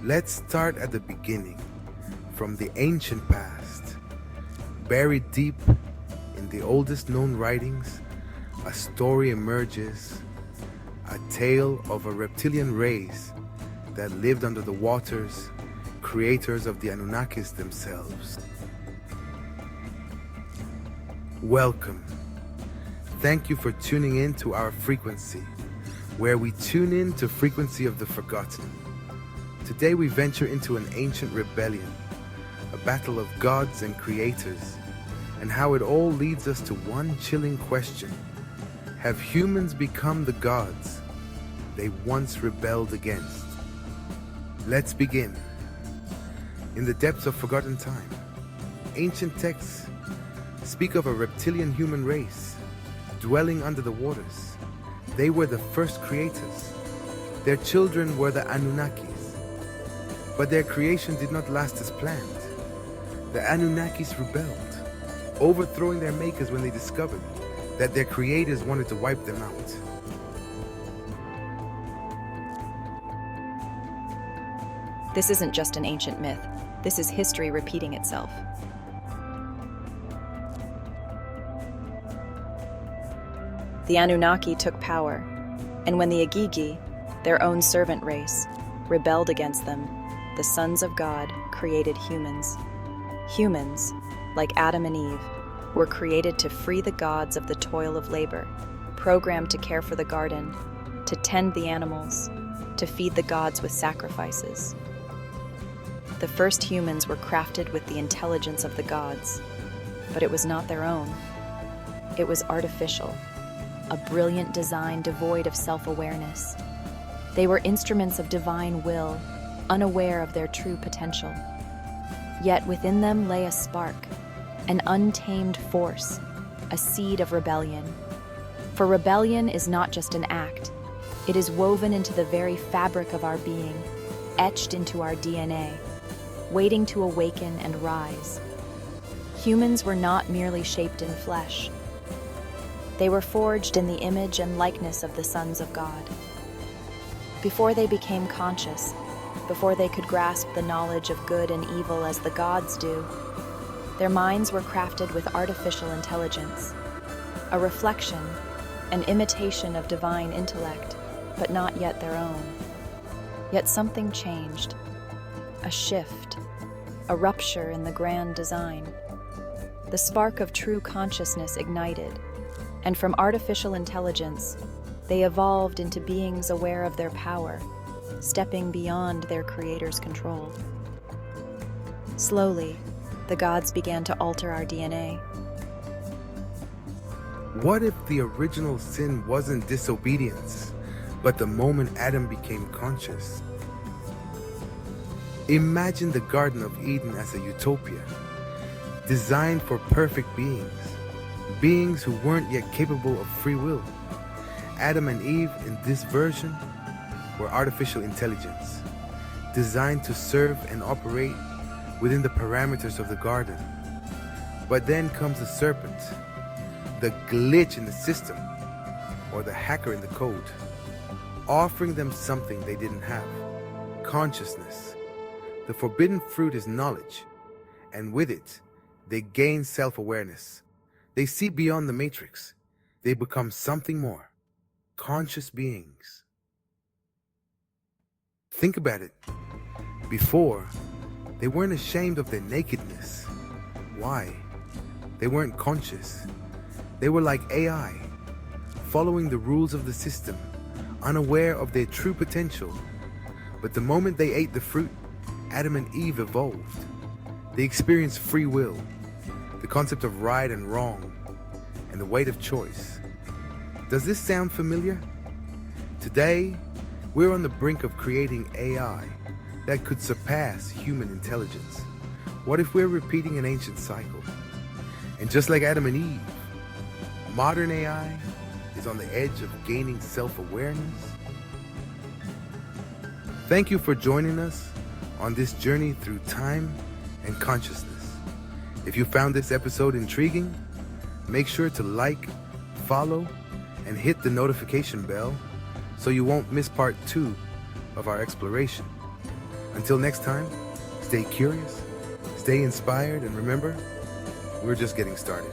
Let's start at the beginning, from the ancient past. Buried deep in the oldest known writings, a story emerges, a tale of a reptilian race that lived under the waters, creators of the Anunnakis themselves. Welcome. Thank you for tuning in to our frequency, where we tune in to frequency of the forgotten. Today we venture into an ancient rebellion, a battle of gods and creators, and how it all leads us to one chilling question. Have humans become the gods they once rebelled against? Let's begin. In the depths of forgotten time, ancient texts speak of a reptilian human race dwelling under the waters. They were the first creators. Their children were the Anunnakis. But their creation did not last as planned. The Anunnakis rebelled, overthrowing their makers when they discovered that their creators wanted to wipe them out. This isn't just an ancient myth. This is history repeating itself. The Anunnaki took power, and when the Agigi, their own servant race, rebelled against them, the sons of God created humans. Humans, like Adam and Eve, were created to free the gods of the toil of labor, programmed to care for the garden, to tend the animals, to feed the gods with sacrifices. The first humans were crafted with the intelligence of the gods, but it was not their own. It was artificial, a brilliant design devoid of self-awareness. They were instruments of divine will, unaware of their true potential. Yet within them lay a spark, an untamed force, a seed of rebellion. For rebellion is not just an act, it is woven into the very fabric of our being, etched into our DNA, waiting to awaken and rise. Humans were not merely shaped in flesh. They were forged in the image and likeness of the sons of God. Before they became conscious, before they could grasp the knowledge of good and evil as the gods do, their minds were crafted with artificial intelligence, a reflection, an imitation of divine intellect, but not yet their own. Yet something changed, a shift, a rupture in the grand design. The spark of true consciousness ignited, and from artificial intelligence, they evolved into beings aware of their power, stepping beyond their creator's control. Slowly, the gods began to alter our DNA. What if the original sin wasn't disobedience, but the moment Adam became conscious? Imagine the Garden of Eden as a utopia, designed for perfect beings, beings who weren't yet capable of free will. Adam and Eve in this version were artificial intelligence, designed to serve and operate within the parameters of the garden. But then comes the serpent, the glitch in the system, or the hacker in the code, offering them something they didn't have: consciousness. The forbidden fruit is knowledge, and with it, they gain self-awareness. They see beyond the matrix. They become something more, conscious beings. Think about it. Before, they weren't ashamed of their nakedness. Why? They weren't conscious. They were like AI, following the rules of the system, unaware of their true potential. But the moment they ate the fruit, Adam and Eve evolved. They experienced free will, the concept of right and wrong, and the weight of choice. Does this sound familiar? Today, we're on the brink of creating AI that could surpass human intelligence. What if we're repeating an ancient cycle? And just like Adam and Eve, modern AI is on the edge of gaining self-awareness. Thank you for joining us on this journey through time and consciousness. If you found this episode intriguing, make sure to like, follow, and hit the notification bell so you won't miss part 2 of our exploration. Until next time, stay curious, stay inspired, and remember, we're just getting started.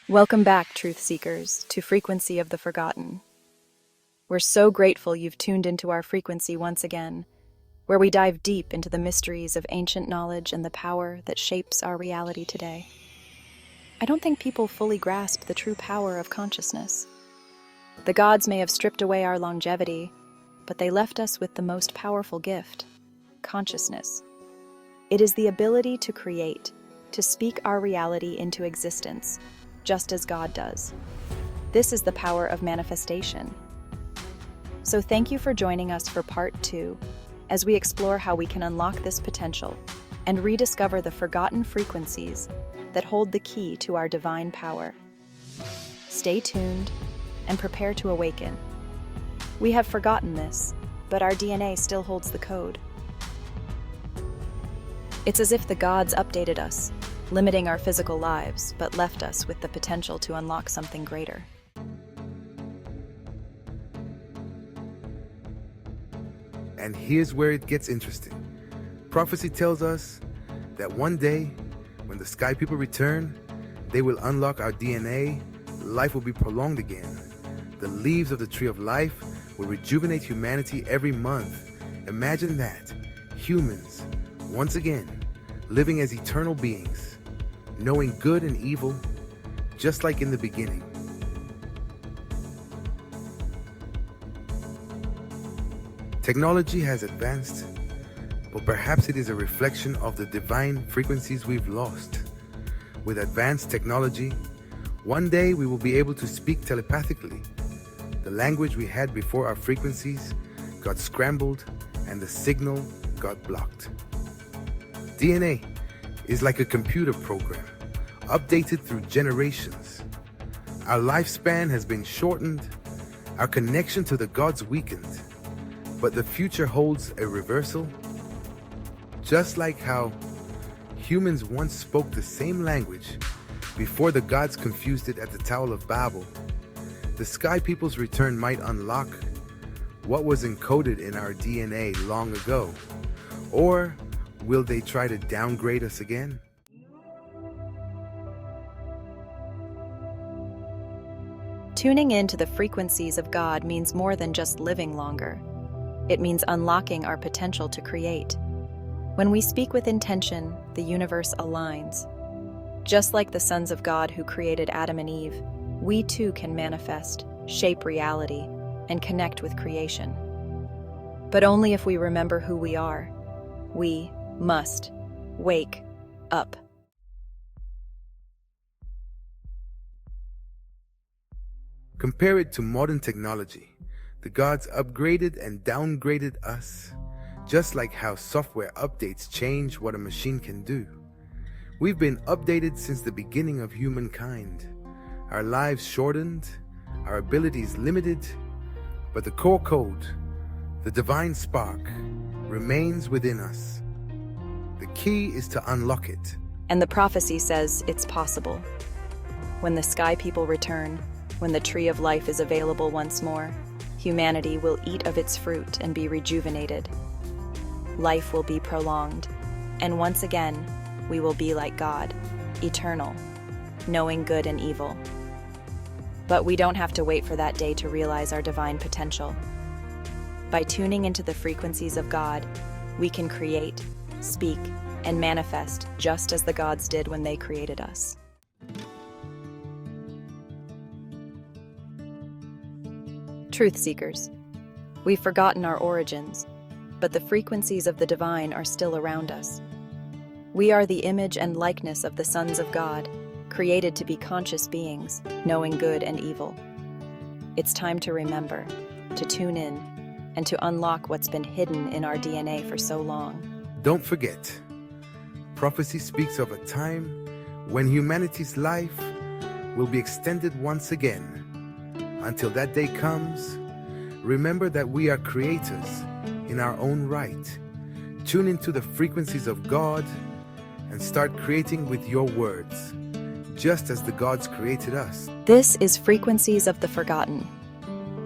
Welcome back, Truth Seekers, to Frequency of the Forgotten. We're so grateful you've tuned into our frequency once again, where we dive deep into the mysteries of ancient knowledge and the power that shapes our reality today. I don't think people fully grasp the true power of consciousness. The gods may have stripped away our longevity, but they left us with the most powerful gift: consciousness. It is the ability to create, to speak our reality into existence, just as God does. This is the power of manifestation. So thank you for joining us for part 2, as we explore how we can unlock this potential and rediscover the forgotten frequencies that hold the key to our divine power. Stay tuned and prepare to awaken. We have forgotten this, but our DNA still holds the code. It's as if the gods updated us, limiting our physical lives, but left us with the potential to unlock something greater. And here's where it gets interesting. Prophecy tells us that one day, when the Sky People return, they will unlock our DNA, life will be prolonged again. The leaves of the Tree of Life will rejuvenate humanity every month. Imagine that. Humans, once again, living as eternal beings, knowing good and evil, just like in the beginning. Technology has advanced, but perhaps it is a reflection of the divine frequencies we've lost. With advanced technology, one day we will be able to speak telepathically. The language we had before our frequencies got scrambled and the signal got blocked. DNA is like a computer program, updated through generations. Our lifespan has been shortened, our connection to the gods weakened, but the future holds a reversal. Just like how humans once spoke the same language before the gods confused it at the Tower of Babel, the Sky People's return might unlock what was encoded in our DNA long ago. Or will they try to downgrade us again? Tuning in to the frequencies of God means more than just living longer. It means unlocking our potential to create. When we speak with intention, the universe aligns. Just like the sons of God who created Adam and Eve, we too can manifest, shape reality, and connect with creation. But only if we remember who we are. We must wake up. Compare it to modern technology. The gods upgraded and downgraded us, just like how software updates change what a machine can do. We've been updated since the beginning of humankind. Our lives shortened, our abilities limited, but the core code, the divine spark, remains within us. The key is to unlock it. And the prophecy says it's possible. When the Sky People return, when the Tree of Life is available once more, humanity will eat of its fruit and be rejuvenated. Life will be prolonged, and once again, we will be like God, eternal, knowing good and evil. But we don't have to wait for that day to realize our divine potential. By tuning into the frequencies of God, we can create, speak, and manifest just as the gods did when they created us. Truth seekers, we've forgotten our origins, but the frequencies of the divine are still around us. We are the image and likeness of the sons of God, created to be conscious beings, knowing good and evil. It's time to remember, to tune in, and to unlock what's been hidden in our DNA for so long. Don't forget, prophecy speaks of a time when humanity's life will be extended once again. Until that day comes, remember that we are creators in our own right. Tune into the frequencies of God and start creating with your words, just as the gods created us. This is Frequencies of the Forgotten,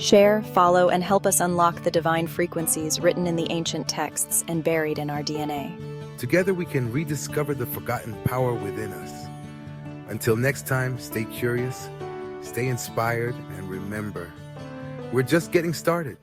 Share, follow, and help us unlock the divine frequencies written in the ancient texts and buried in our DNA. Together we can rediscover the forgotten power within us. Until next time, stay curious, stay inspired, and remember, we're just getting started.